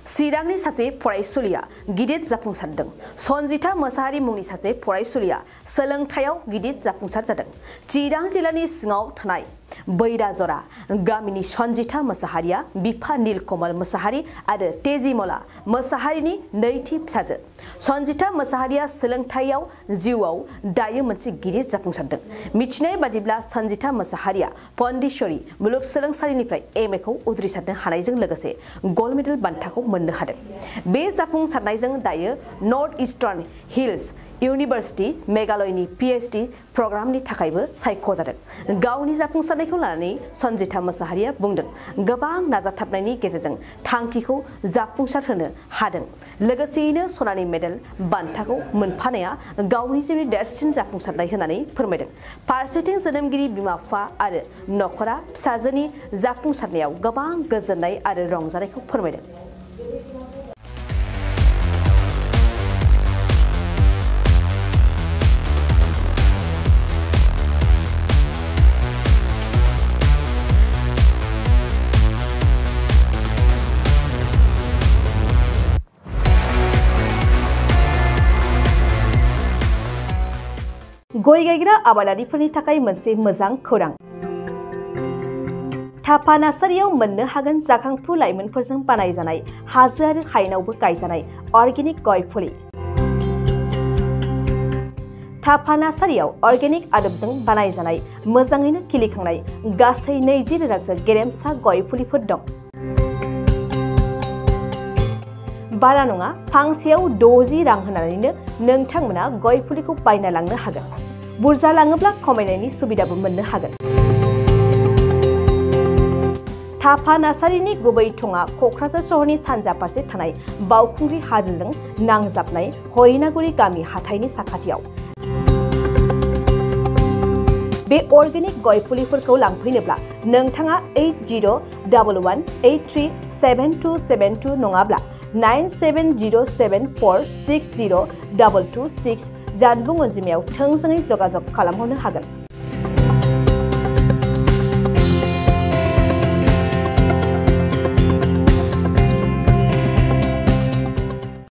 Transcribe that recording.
चिरांनि सासे फरायसुलिया गिदिर जाफुंसारदों। सन्जिता मोसाहारि मुंनि सासे फरायसुलिया सोलोंथायाव गिदिर जाफुंसार जादों। चिरां जिल्लानि सिङाव थानाय बैराजरा गामिनि सन्जिता मोसाहारिया बिफा नीलकमल मोसाहारि आरो तेजिमला मोसाहारिनि नैथि फिसाजो। सन्जिता मोसाहारिया सोलोंथायाव जिउआव दायो मोनसे गिदिर जाफुंसारदों। मिथिनाय बादिब्ला सन्जिता मोसाहारिया पन्डिचेरी मुलुगसोलोंसालिनिफ्राय एमए खौ उद्रिसारनो हानायजों लोगोसे गल्ड मेडेल बान्थाखौ मोननो हादों। बे जाफुंसारनायजों दायो north eastern hills university मेघालयनि PhD प्रग्रामनि थाखायबो सायख'जादों। गावनि जाफुंसारनायखौ लानानै सन्जिता मोसाहारिया बुंदों, गोबां नाजाथाबनायनि गेजेरजों थांखिखौ जाफुंसार होनो हादों। लोगोसेयैनो सनानि मेडेल बान्थाखौ मोनफानाया गावनि जिउनि देरसिन जाफुंसारनाय होननानै फोरमायदों। फारसेथिं जोनोमगिरि बिमा-बिफा आरो नखरा फिसाजोनि जाफुंसारनायाव गोबां गोजोननाय आरो रंजानायखौ फोरमायदों। गय गायग्रा आबादारिफोरनि थाखाय मोनसे मोजां खौरां। थाफा नार्सारियाव मोननो हागोन जाखांफु लाइमोनफोरजों बानायजानाय हाजो आरो हायेनावबो गायजानाय अर्गेनिक गय फुलि। थाफा नार्सारियाव अर्गेनिक आदबजों बानायजानाय मोजाङैनो खिलिखांनाय गासै 20,000सो गेरेमसा गय फुलिफोर दं। बारा नङा, फांसेयाव 60 रां होनानैनो नोंथांमोना गय फुलिखौ बायना लांनो हागोन। बुरजा लाङोब्ला खमायनायनि सुबिदाबो मोननो हागोन। थाफा नार्सारिनि गुबै थङा क'क्राझार सहरनि सानजा फारसे थानाय बावखुंग्रि हाजोजों नांजाबनाय हरिनागुरि गामि हाथाइनि साखाथियाव। बे अर्गेनिक गय फुलिफोरखौ लांफैनोब्ला नोंथाङा 8011837272 नङाब्ला 9707460226 जानबुं अनजिमायाव थोंजोङै जगाजग खालामहरनो हागोन।